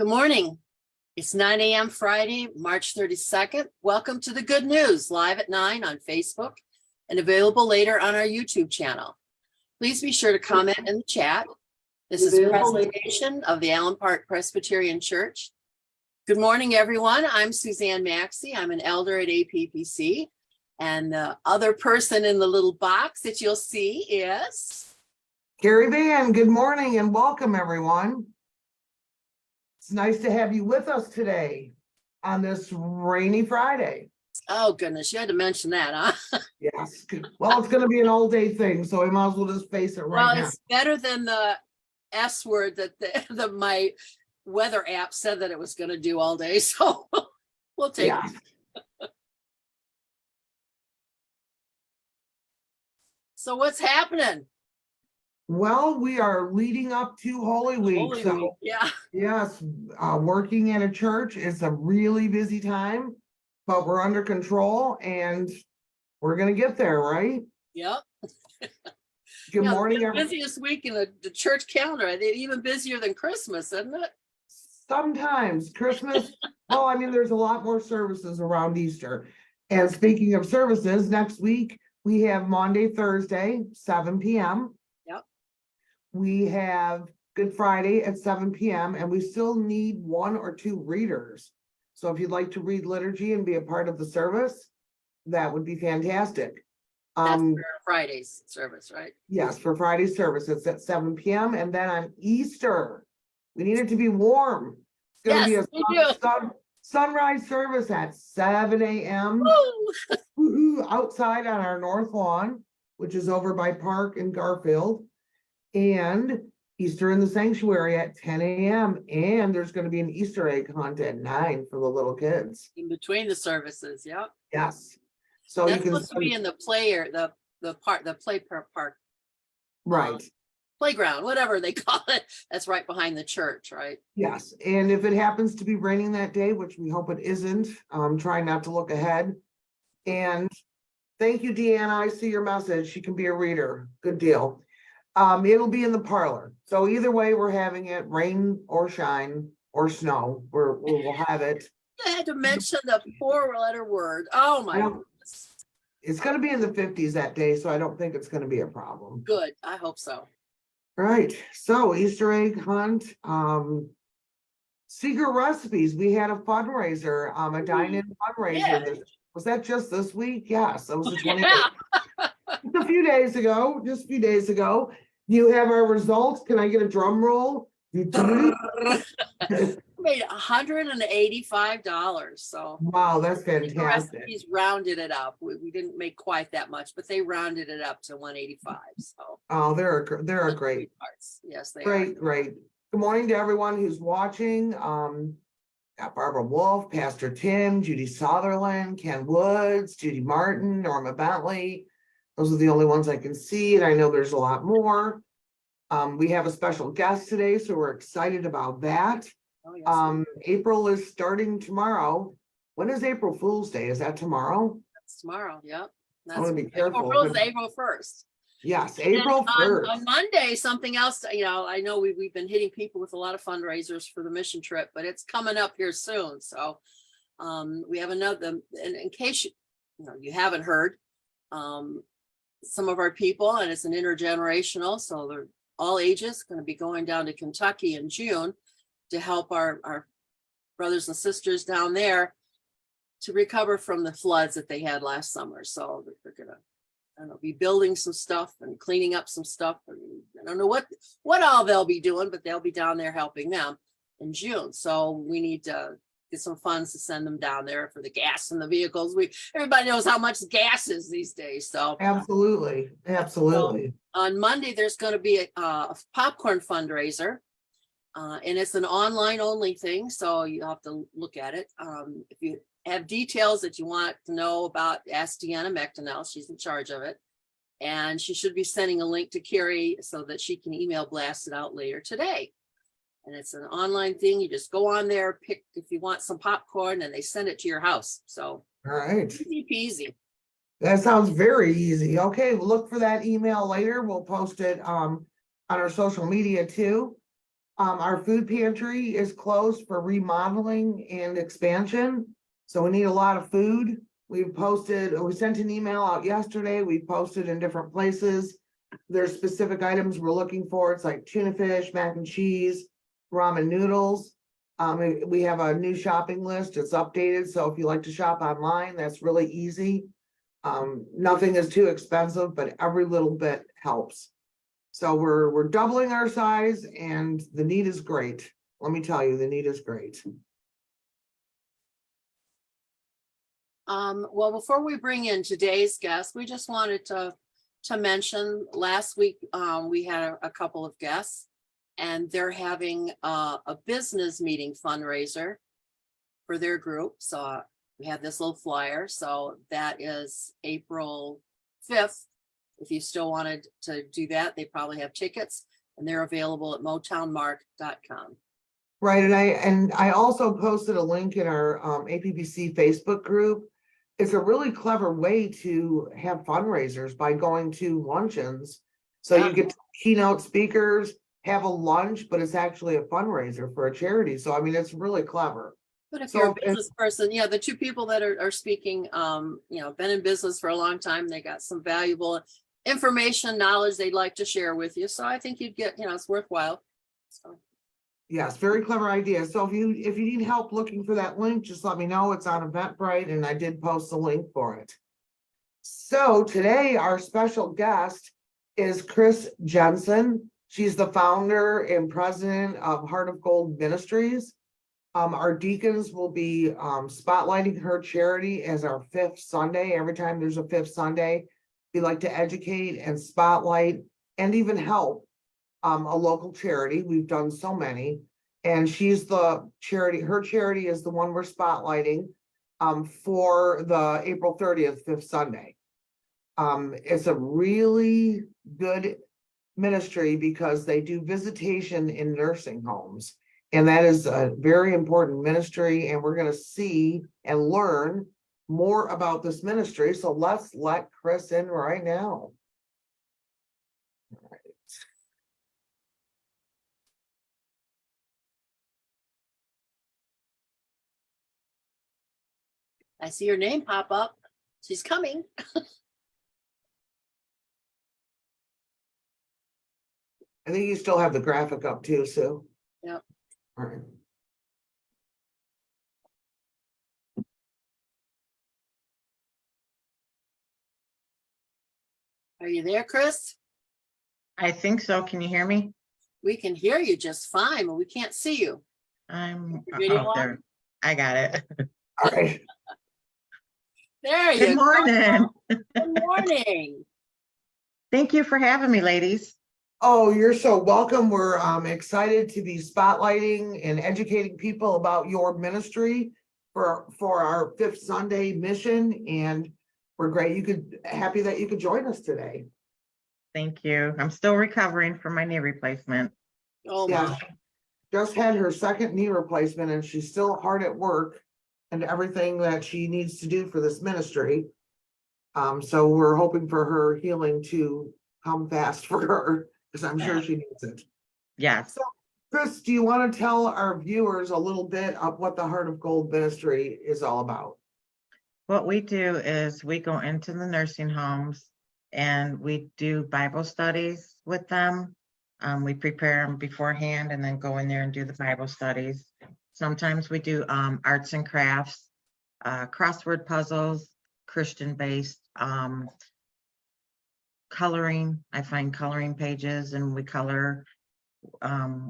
Good morning. It's 9 a.m. Friday, March 32nd. Welcome to the Good News, live at 9 on Facebook and available later on our YouTube channel. Please be sure to comment in the chat. This is a presentation of the Allen Park Presbyterian Church. Good morning, everyone. I'm Suzan Maxey. I'm an elder at APPC. And the other person in the little box that you'll see is Kerri. Good morning and welcome, everyone. It's nice to have you with us today on this rainy Friday. Oh, goodness, you had to mention that, huh? Yes. Well, it's going to be an all-day thing, so we might as well just face it right now. Well, it's better than the S word that my weather app said that it was going to do all day, so we'll take it. So what's happening? Well, we are leading up to Holy Week. Holy Week, yeah. Yes, working at a church is a really busy time, but we're under control and we're going to get there, right? Yep. Good morning, everyone. Busiest week in the church calendar. Even busier than Christmas, isn't it? Sometimes Christmas. Well, I mean, there's a lot more services around Easter. And speaking of services, next week we have Monday, Thursday, 7 p.m. Yep. We have Good Friday at 7 p.m. and we still need 1 or 2 readers. So if you'd like to read liturgy and be a part of the service, that would be fantastic. That's for Friday's service, right? Yes, for Friday's service, it's at 7 p.m. And then on Easter, we need it to be warm. It's going to be a sunrise service at 7 a.m. outside on our north lawn, which is over by Park and Garfield. And Easter in the sanctuary at 10 a.m. And there's going to be an Easter egg hunt at 9 for the little kids. In between the services, yeah. Yes. So that's you can supposed to be in the play park. Right. Playground, whatever they call it. That's right behind the church, right? Yes. And if it happens to be raining that day, which we hope it isn't, try not to look ahead. And thank you, Deanna. I see your message. She can be a reader. Good deal. It'll be in the parlor. So either way, we're having it, rain or shine or snow. We'll have it. I had to mention the 4-letter word. Oh my goodness. It's going to be in the 50s that day, so I don't think it's going to be a problem. Good. I hope so. Right. So Easter egg hunt, secret recipes. We had a fundraiser, a dine-in fundraiser. Yeah. Was that just this week? Yes, that was the 28th. Yeah. Just a few days ago. You have our results. Can I get a drum roll? Made $185. So wow, that's fantastic. He's rounded it up. We didn't make quite that much, but they rounded it up to 185. So oh, they're great. Parts. Yes, they are. Great. Good morning to everyone who's watching. Got Barbara Wolf, Pastor Tim, Judy Sutherland, Ken Woods, Judy Martin, Norma Bentley. Those are the only ones I can see, and I know there's a lot more. We have a special guest today, so we're excited about that. Oh, yes. April is starting tomorrow. When is April Fool's Day? Is that tomorrow? That's tomorrow. Yep. I want to be careful. April Fool's Day, April 1st. Yes, April 1st. On Monday, something else. I know we've been hitting people with a lot of fundraisers for the mission trip, but it's coming up here soon. So we have another. And in case you haven't heard, some of our people, and it's an intergenerational, so they're all ages, going to be going down to Kentucky in June to help our brothers and sisters down there to recover from the floods that they had last summer. So they're going to, be building some stuff and cleaning up some stuff. I don't know what all they'll be doing, but they'll be down there helping them in June. So we need to get some funds to send them down there for the gas in the vehicles. Everybody knows how much gas is these days. So absolutely. So on Monday, there's going to be a popcorn fundraiser. And it's an online only thing, so you have to look at it. If you have details that you want to know about, ask Deanna McDonnell. She's in charge of it. And she should be sending a link to Kerri so that she can email blast it out later today. And it's an online thing. You just go on there, pick if you want some popcorn, and they send it to your house. So all right. Easy peasy. That sounds very easy. Okay, we'll look for that email later. We'll post it on our social media too. Our food pantry is closed for remodeling and expansion. So we need a lot of food. We sent an email out yesterday. We posted in different places. There's specific items we're looking for. It's like tuna fish, mac and cheese, ramen noodles. We have a new shopping list. It's updated. So if you like to shop online, that's really easy. Nothing is too expensive, but every little bit helps. So we're doubling our size and the need is great. Let me tell you, the need is great. Well, before we bring in today's guest, we just wanted to mention last week, we had a couple of guests and they're having a business meeting fundraiser for their group. So we have this little flyer. So that is April 5th. If you still wanted to do that, they probably have tickets and they're available at motownmark.com. Right, and I also posted a link in our APBC Facebook group. It's a really clever way to have fundraisers by going to luncheons. So Yeah. you get keynote speakers, have a lunch, but it's actually a fundraiser for a charity. So I mean, it's really clever. But if So you're a business person, yeah, the two people that are speaking, been in business for a long time, they got some valuable information, knowledge they'd like to share with you. So I think you'd get, it's worthwhile. So. Yes, very clever idea. So if you need help looking for that link, just let me know. It's on Eventbrite and I did post the link for it. So today our special guest is Jensen. She's the founder and president of Heart of Gold Ministries. Our deacons will be spotlighting her charity as our 5th Sunday. Every time there's a 5th Sunday, we like to educate and spotlight and even help a local charity. We've done so many, and she's the charity. Her charity is the one we're spotlighting for the April 30th, 5th Sunday. It's a really good ministry because they do visitation in nursing homes, and that is a very important ministry, and we're going to see and learn more about this ministry. So let's let Chris in right now. I see your name pop up. She's coming. I think you still have the graphic up too, Sue. Yep. All right. Are you there, Chris? I think so. Can you hear me? We can hear you just fine, but we can't see you. I'm Video there. I got it. All right. There you Good morning. go. Good morning. Thank you for having me, ladies. Oh, you're so welcome. We're excited to be spotlighting and educating people about your ministry for our 5th Sunday mission, and we're happy that you could join us today. Thank you. I'm still recovering from my knee replacement. Oh, Yeah, my. just had her 2nd knee replacement, and she's still hard at work and everything that she needs to do for this ministry. So we're hoping for her healing to come fast for her, because I'm sure she needs it. Yes. So, Chris, do you want to tell our viewers a little bit of what the Heart of Gold Ministry is all about? What we do is we go into the nursing homes and we do Bible studies with them. We prepare them beforehand and then go in there and do the Bible studies. Sometimes we do arts and crafts, crossword puzzles, Christian-based coloring. I find coloring pages and we color.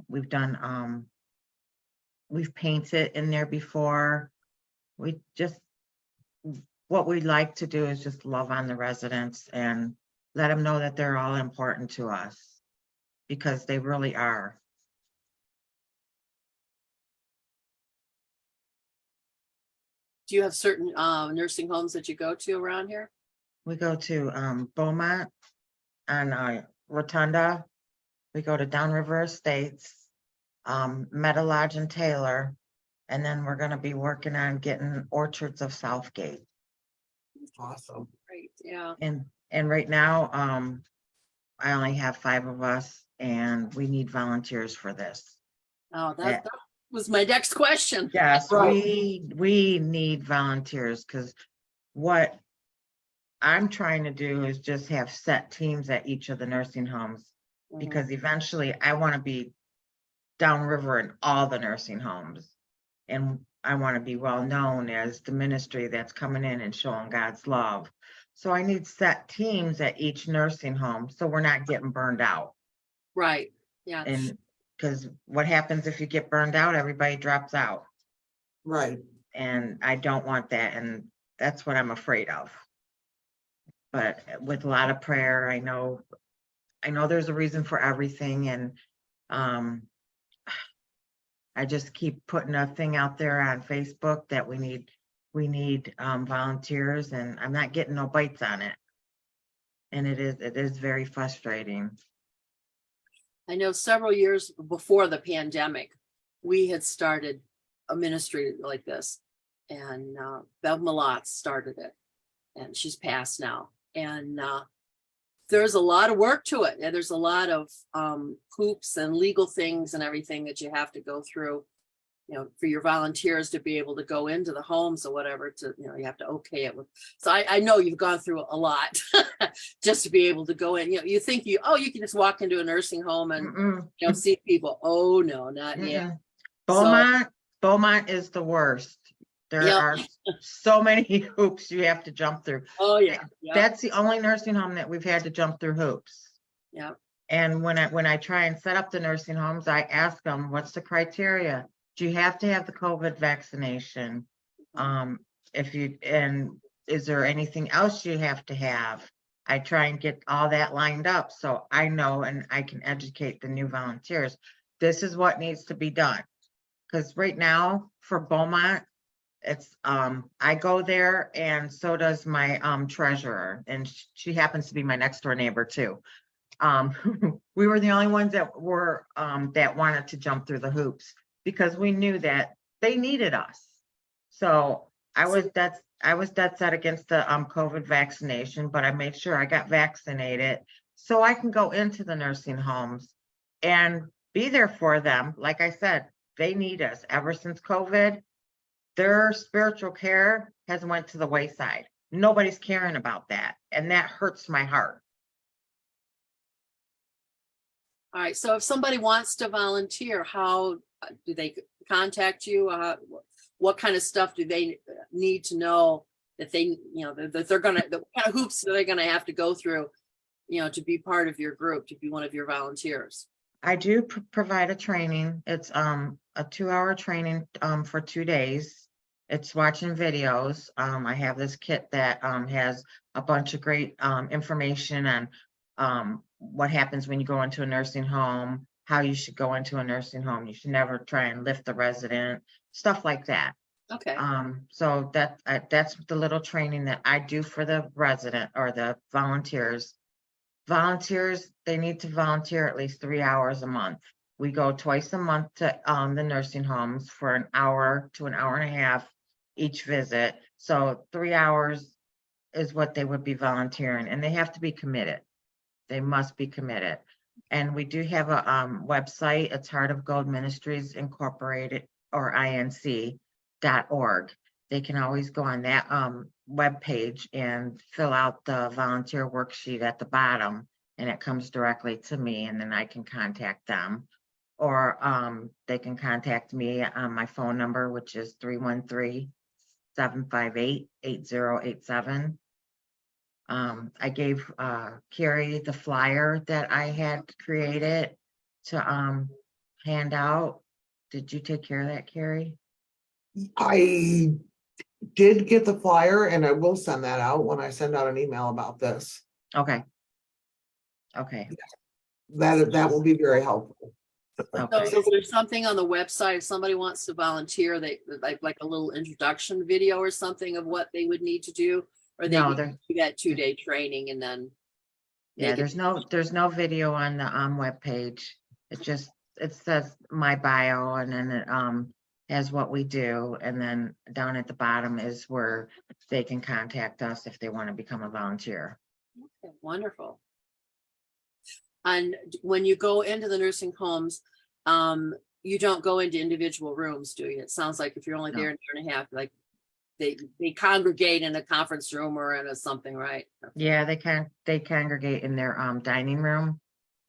We've done, we've painted in there before. What we like to do is just love on the residents and let them know that they're all important to us, because they really are. Do you have certain nursing homes that you go to around here? We go to Beaumont on Rotunda. We go to Downriver Estates, Meadow Lodge and Taylor, and then we're going to be working on getting Orchards of Southgate. Awesome. Great, yeah. And right now, I only have 5 of us, and we need volunteers for this. Oh, Yeah. that was my next question. Yes, Right. we need volunteers, because what I'm trying to do is just have set teams at each of the nursing homes, Mhm. because eventually I want to be downriver in all the nursing homes. And I want to be well known as the ministry that's coming in and showing God's love. So I need set teams at each nursing home, so we're not getting burned out. Right, yeah. And because what happens if you get burned out, everybody drops out. Right. And I don't want that. And that's what I'm afraid of. But with a lot of prayer, I know there's a reason for everything. And I just keep putting a thing out there on Facebook that we need volunteers, and I'm not getting no bites on it. And it is very frustrating. I know several years before the pandemic, we had started a ministry like this, and Bev Malott started it, and she's passed now. And there's a lot of work to it, and there's a lot of hoops and legal things and everything that you have to go through, for your volunteers to be able to go into the homes or whatever. To you have to okay it with. So I know you've gone through a lot just to be able to go in. You think you can just walk into a nursing home and see people. Oh no, not yet. Beaumont is the worst. There are so many hoops you have to jump through. Oh yeah. That's the only nursing home that we've had to jump through hoops. Yeah. And when I try and set up the nursing homes, I ask them, what's the criteria? Do you have to have the COVID vaccination? Is there anything else you have to have? I try and get all that lined up so I know and I can educate the new volunteers. This is what needs to be done. Because right now for Beaumont, it's I go there, and so does my treasurer, and she happens to be my next door neighbor too. We were the only ones that were that wanted to jump through the hoops, because we knew that they needed us. So I was dead set against the COVID vaccination, but I made sure I got vaccinated so I can go into the nursing homes and be there for them. Like I said, they need us. Ever since COVID, their spiritual care has went to the wayside. Nobody's caring about that, and that hurts my heart. All right. So if somebody wants to volunteer, how do they contact you? What kind of stuff do they need to know that that they're gonna? What kind of hoops are they gonna have to go through, to be part of your group, to be one of your volunteers? I do provide a training. It's a 2-hour training for 2 days. It's watching videos. I have this kit that has a bunch of great information on what happens when you go into a nursing home, how you should go into a nursing home. You should never try and lift the resident, stuff like that. Okay. So that's the little training that I do for the resident or the volunteers. Volunteers, they need to volunteer at least 3 hours a month. We go twice a month to the nursing homes for an hour to an hour and a half each visit. So 3 hours is what they would be volunteering, and they have to be committed. They must be committed. And we do have a website. It's Heart of Gold Ministries Incorporated, or INC.org. They can always go on that webpage and fill out the volunteer worksheet at the bottom, and it comes directly to me, and then I can contact them. Or they can contact me on my phone number, which is 313-758-8087. I gave Kerri the flyer that I had created to hand out. Did you take care of that, Kerri? I did get the flyer, and I will send that out when I send out an email about this. Okay. That will be very helpful. Okay. So is there something on the website if somebody wants to volunteer, they like a little introduction video or something of what they would need to do, or they No, need to do that 2-day training and then? Yeah, there's no video on the webpage. It says my bio, and then it has what we do, and then down at the bottom is where they can contact us if they want to become a volunteer. Okay, wonderful. And when you go into the nursing homes, you don't go into individual rooms, do you? It sounds like if you're only No. there an year and a half, like they congregate in a conference room or in a something, right? Yeah, they congregate in their dining room.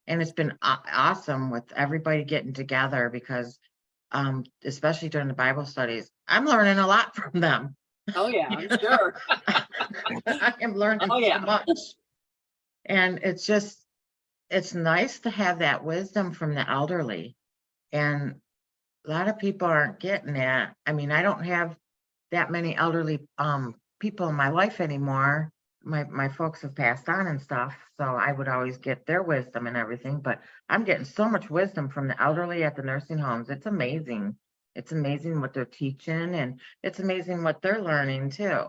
And it's been awesome with everybody getting together because especially during the Bible studies, I'm learning a lot from them. Oh, yeah, I'm sure. I am learning Oh, yeah. so much. And it's nice to have that wisdom from the elderly. And a lot of people aren't getting that. I mean, I don't have that many elderly people in my life anymore. My folks have passed on and stuff, so I would always get their wisdom and everything, but I'm getting so much wisdom from the elderly at the nursing homes. It's amazing. It's amazing what they're teaching, and it's amazing what they're learning too.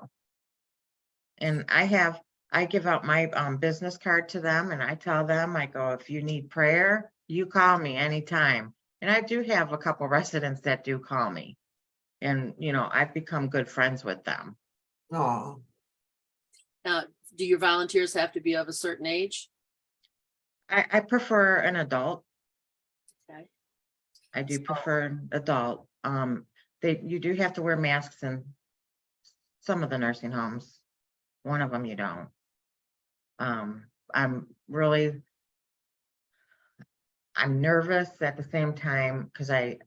And I give out my business card to them, and I tell them, I go, if you need prayer, you call me anytime. And I do have a couple residents that do call me. And, I've become good friends with them. Oh, Now, do your volunteers have to be of a certain age? I prefer an adult. Okay. I do prefer an adult. You do have to wear masks in some of the nursing homes. One of them you don't. I'm nervous at the same time because I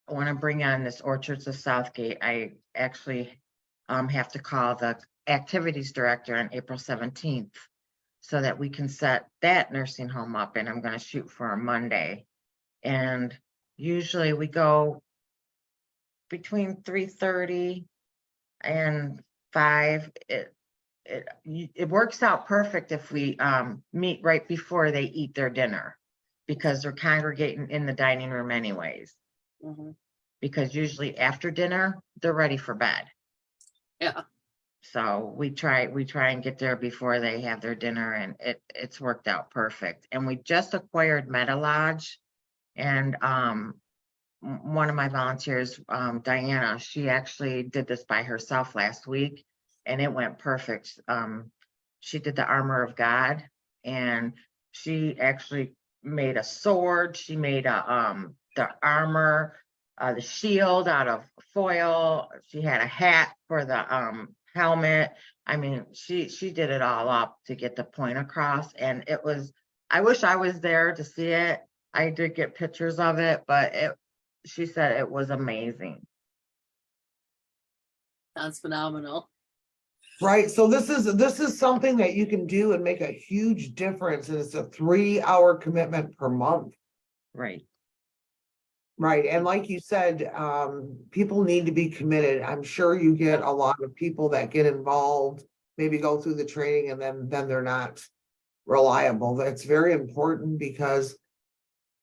want to bring on this Orchards of Southgate. I actually have to call the activities director on April 17th so that we can set that nursing home up, and I'm going to shoot for a Monday. And usually we go between 3:30 and 5. It works out perfect if we meet right before they eat their dinner, because they're congregating in the dining room anyways. Mm-hmm. Because usually after dinner, they're ready for bed. Yeah. So we try and get there before they have their dinner, and it's worked out perfect. And we just acquired Meta Lodge, and one of my volunteers, Diana, she actually did this by herself last week, and it went perfect. She did the armor of God, and she actually made a sword. She made the armor, the shield out of foil. She had a hat for the helmet. I mean, she did it all up to get the point across, and I wish I was there to see it. I did get pictures of it, but she said it was amazing. Sounds phenomenal. right. So this is something that you can do and make a huge difference. And it's a 3-hour commitment per month. Right. Right. And like you said, people need to be committed. I'm sure you get a lot of people that get involved, maybe go through the training, and then they're not reliable. That's very important because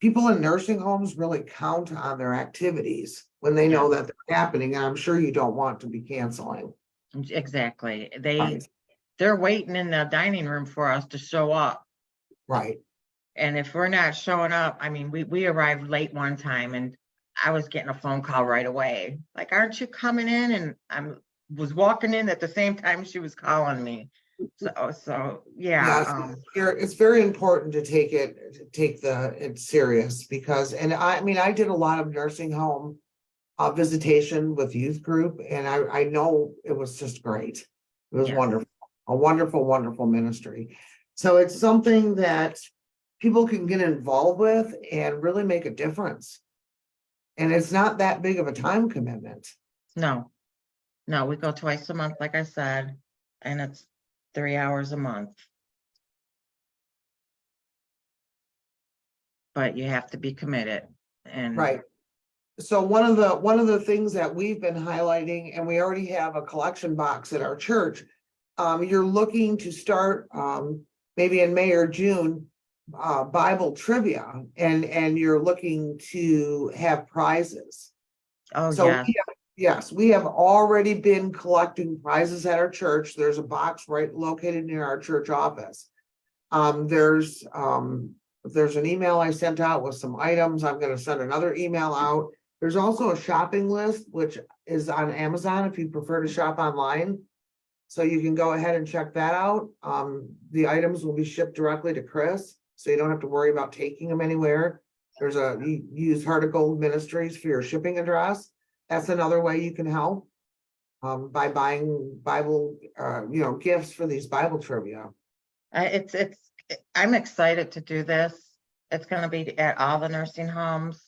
people in nursing homes really count on their activities when they know that they're happening. And I'm sure you don't want to be canceling. Exactly. Right. They're waiting in the dining room for us to show up. Right. And if we're not showing up, I mean, we arrived late one time, and I was getting a phone call right away. Like, aren't you coming in? And I was walking in at the same time she was calling me. So yeah. It's very important to take it serious because, and I mean, I did a lot of nursing home visitation with youth group, and I know it was just great. It was wonderful, a wonderful, wonderful ministry. So it's something that people can get involved with and really make a difference. And it's not that big of a time commitment. No, we go twice a month, like I said, and it's 3 hours a month. But you have to be committed. And right. So one of the things that we've been highlighting, and we already have a collection box at our church, you're looking to start maybe in May or June, Bible trivia, and you're looking to have prizes. Oh, So yeah. we have already been collecting prizes at our church. There's a box right located near our church office. There's an email I sent out with some items. I'm going to send another email out. There's also a shopping list, which is on Amazon if you prefer to shop online. So you can go ahead and check that out. The items will be shipped directly to Chris, so you don't have to worry about taking them anywhere. you use Heart of Gold Ministries for your shipping address. That's another way you can help. By buying Bible, gifts for these Bible trivia. I'm excited to do this. It's gonna be at all the nursing homes.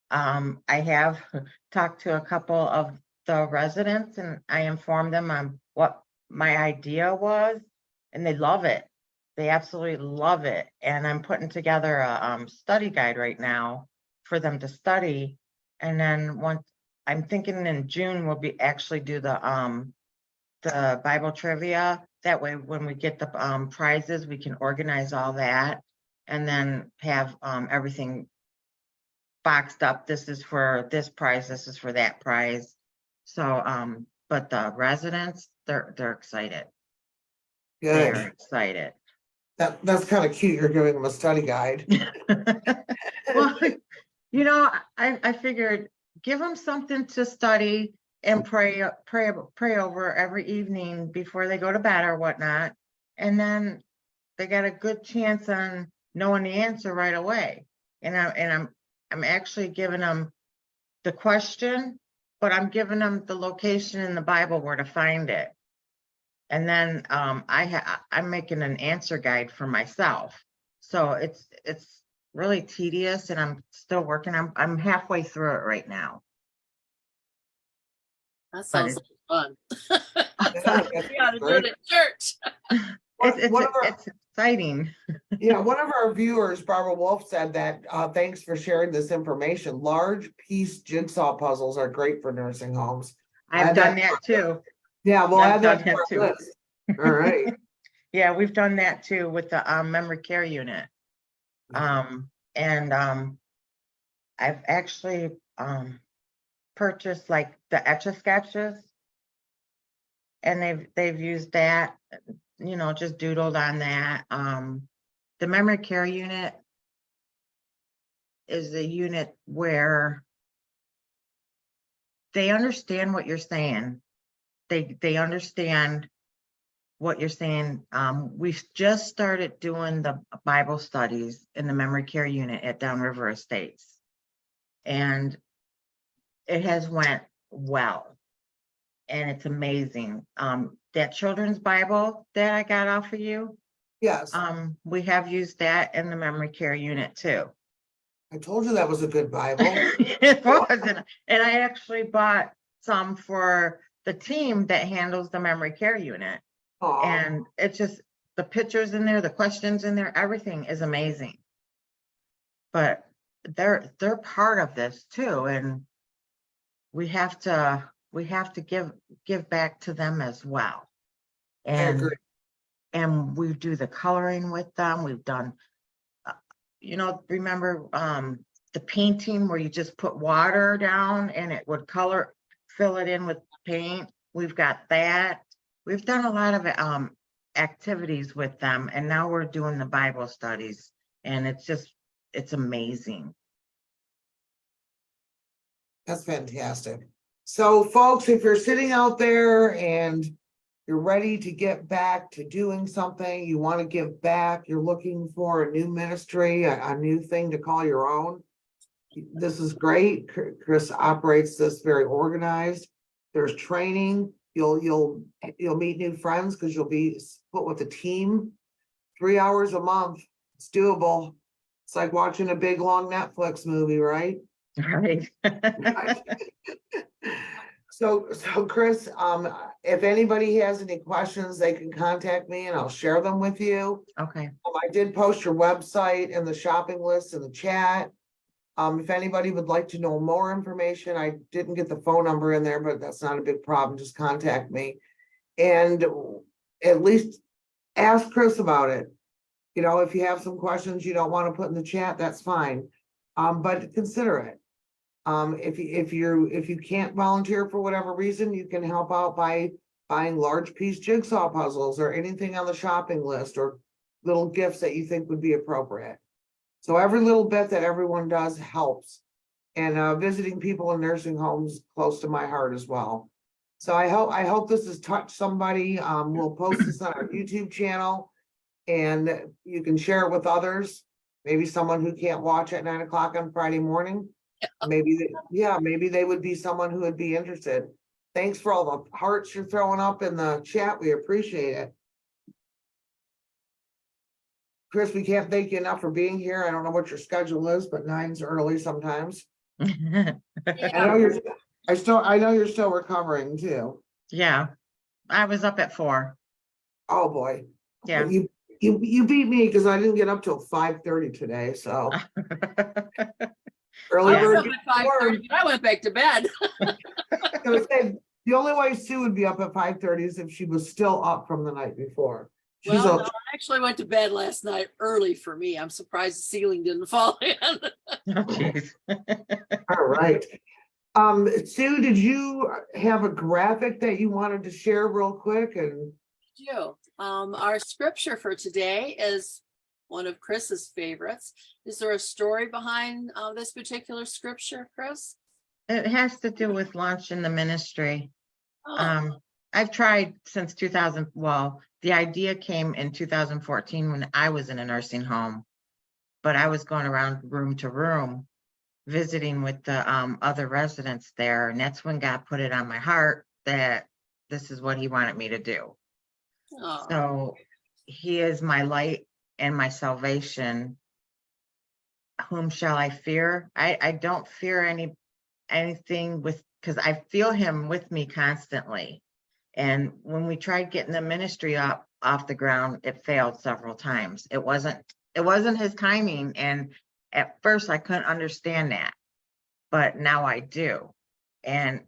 I have talked to a couple of the residents and I informed them on what my idea was, and they love it. They absolutely love it. And I'm putting together a study guide right now for them to study. And then once I'm thinking in June, we'll be actually do the Bible trivia. That way, when we get the prizes, we can organize all that and then have everything boxed up. This is for this prize, this is for that prize. So, but the residents, they're excited. They're Good. excited. That's kind of cute. You're giving them a study guide. Well, I figured give them something to study and pray over every evening before they go to bed or whatnot. And then they got a good chance on knowing the answer right away. And I'm actually giving them the question, but I'm giving them the location in the Bible where to find it. And then I'm making an answer guide for myself. So it's really tedious and I'm still working. I'm halfway through it right now. That sounds like fun. That's We ought to do great. it at church. It's exciting. Yeah, one of our viewers, Barbara Wolf, said that thanks for sharing this information. Large piece jigsaw puzzles are great for nursing homes. I've done that too. Yeah, we'll I've add that done to that our too. list. All right. Yeah, we've done that too with the memory care unit. I've actually purchased like the Etch-a-Sketches, and they've used that, just doodled on that. The memory care unit is a unit where they understand what you're saying. They understand what you're saying. We've just started doing the Bible studies in the memory care unit at Downriver Estates, and it has went well, and it's amazing. That children's Bible that I got off of you, Yes. we have used that in the memory care unit too. I told you that was a good Bible. It was, and I actually bought some for the team that handles the memory care unit. Aw. And it's just the pictures in there, the questions in there, everything is amazing. But they're part of this too, and we have to give back to them as well. I And agree. and we do the coloring with them. We've done, remember the painting where you just put water down and it would fill it in with paint. We've got that. We've done a lot of activities with them, and now we're doing the Bible studies, and it's amazing. That's fantastic. So folks, if you're sitting out there and you're ready to get back to doing something, you want to give back, you're looking for a new ministry, a new thing to call your own, this is great. Chris operates this very organized. There's training. You'll meet new friends because you'll be put with a team. 3 hours a month. It's doable. It's like watching a big long Netflix movie, right? Right. So Chris, if anybody has any questions, they can contact me and I'll share them with you. Okay. I did post your website and the shopping list in the chat. If anybody would like to know more information, I didn't get the phone number in there, but that's not a big problem. Just contact me and at least ask Chris about it. If you have some questions you don't want to put in the chat, that's fine. But consider it. If you can't volunteer for whatever reason, you can help out by buying large piece jigsaw puzzles or anything on the shopping list or little gifts that you think would be appropriate. So every little bit that everyone does helps. And visiting people in nursing homes close to my heart as well. So I hope this has touched somebody. We'll post this on our YouTube channel and you can share it with others. maybe someone who can't watch at 9 o'clock on Friday morning. Maybe they would be someone who would be interested. Thanks for all the hearts you're throwing up in the chat. We appreciate it. Chris, we can't thank you enough for being here. I don't know what your schedule is, but 9's early sometimes. I know you're still recovering too. Yeah, I was up at 4. Oh, boy. Yeah. You beat me because I didn't get up till 5:30 today, so. Early I was bird up gets at the worm. 5:30, but I went back to bed. I would say the only way Sue would be up at 5:30 is if she was still up from the night before. She's Well, no, I actually went to bed last night early for me. I'm surprised the ceiling didn't fall in. Oh, geez. all right. Sue, did you have a graphic that you wanted to share real quick? And Our scripture for today is one of Chris's favorites. Is there a story behind this particular scripture, Chris? It has to do with launching the ministry. Oh, I've tried since 2000. Well, the idea came in 2014 when I was in a nursing home, but I was going around room to room visiting with the other residents there. And that's when God put it on my heart that this is what he wanted me to do. oh. So he is my light and my salvation. Whom shall I fear? I don't fear anything because I feel him with me constantly. And when we tried getting the ministry off the ground, it failed several times. It wasn't his timing. And at first I couldn't understand that, but now I do. And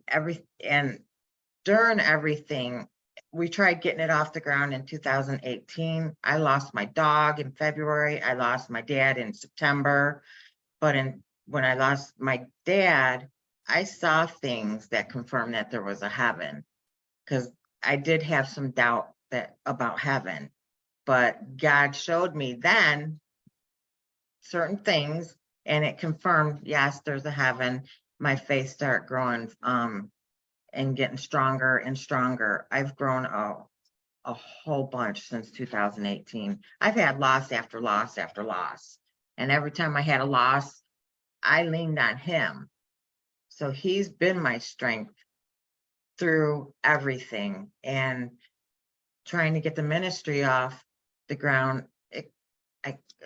during everything, we tried getting it off the ground in 2018. I lost my dog in February. I lost my dad in September. But when I lost my dad, I saw things that confirmed that there was a heaven, because I did have some doubt about heaven. But God showed me then certain things, and it confirmed, yes, there's a heaven. My faith started growing and getting stronger and stronger. I've grown a whole bunch since 2018. I've had loss after loss after loss. And every time I had a loss, I leaned on him. So he's been my strength through everything. And trying to get the ministry off the ground, it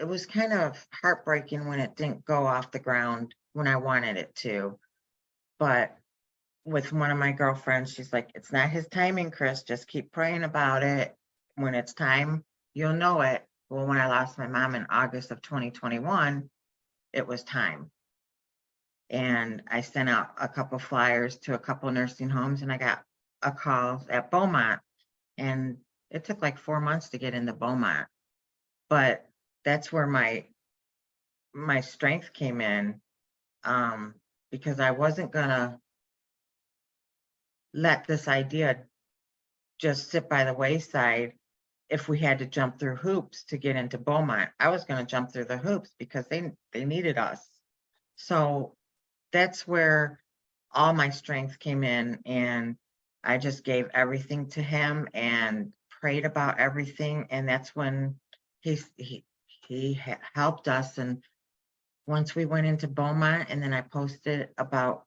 was kind of heartbreaking when it didn't go off the ground when I wanted it to. But with one of my girlfriends, she's like, it's not his timing, Chris. Just keep praying about it. When it's time, you'll know it. Well, when I lost my mom in August of 2021, it was time. And I sent out a couple flyers to a couple nursing homes, and I got a call at Beaumont. And it took like 4 months to get into Beaumont. But that's where my strength came in, because I wasn't gonna let this idea just sit by the wayside. If we had to jump through hoops to get into Beaumont, I was going to jump through the hoops because they needed us. So that's where all my strength came in, and I just gave everything to him and prayed about everything. And that's when he helped us. And once we went into Beaumont, and then I posted about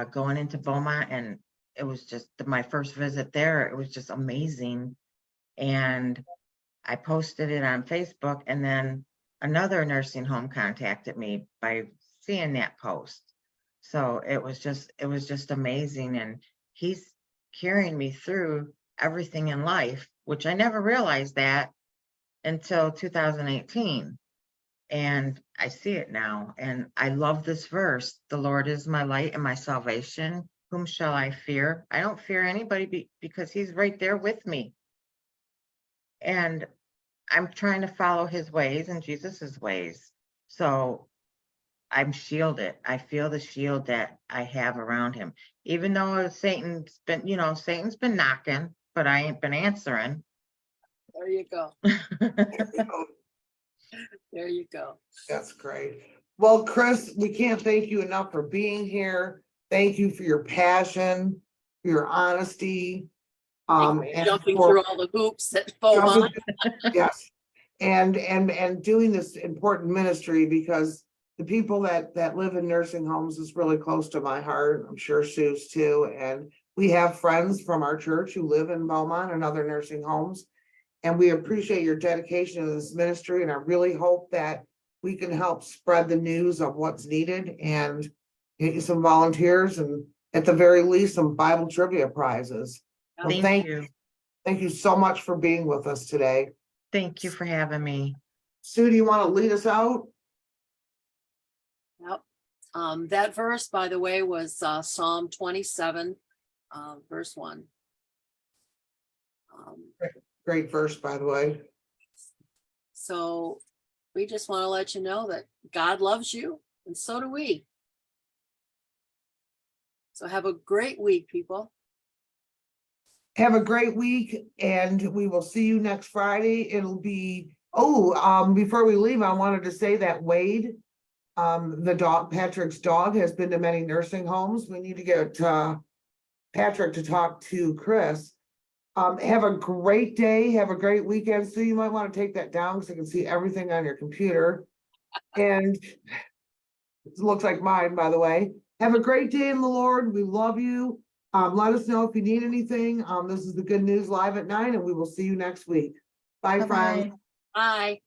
going into Beaumont, and it was just my first visit there. It was just amazing. And I posted it on Facebook, and then another nursing home contacted me by seeing that post. So it was just amazing. And he's carrying me through everything in life, which I never realized that until 2018. And I see it now. And I love this verse. The Lord is my light and my salvation. Whom shall I fear? I don't fear anybody because he's right there with me. And I'm trying to follow his ways and Jesus's ways. So I'm shielded. I feel the shield that I have around him. Even though Satan's been knocking, but I ain't been answering. There you go. There you go. That's great. Well, Chris, we can't thank you enough for being here. Thank you for your passion, for your honesty. And Jumping for through all the hoops at Beaumont. yes. and doing this important ministry, because the people that live in nursing homes is really close to my heart. I'm sure Sue's too. And we have friends from our church who live in Beaumont and other nursing homes. And we appreciate your dedication to this ministry. And I really hope that we can help spread the news of what's needed and get you some volunteers and at the very least, some Bible trivia prizes. So Thank you. Thank you so much for being with us today. Thank you for having me. Sue, do you want to lead us out? Yep. That verse, by the way, was Psalm 27, verse 1. Great verse, by the way. So we just want to let you know that God loves you, and so do we. So have a great week, people. Have a great week, and we will see you next Friday. It'll be, before we leave, I wanted to say that Wade, the dog, Patrick's dog, has been to many nursing homes. We need to get Patrick to talk to Chris. Have a great day. Have a great weekend. So you might want to take that down because I can see everything on your computer. And it looks like mine, by the way. Have a great day in the Lord. We love you. Let us know if you need anything. This is the Good News Live at 9, and we will see you next week. Bye, Bye-bye. friends. Bye.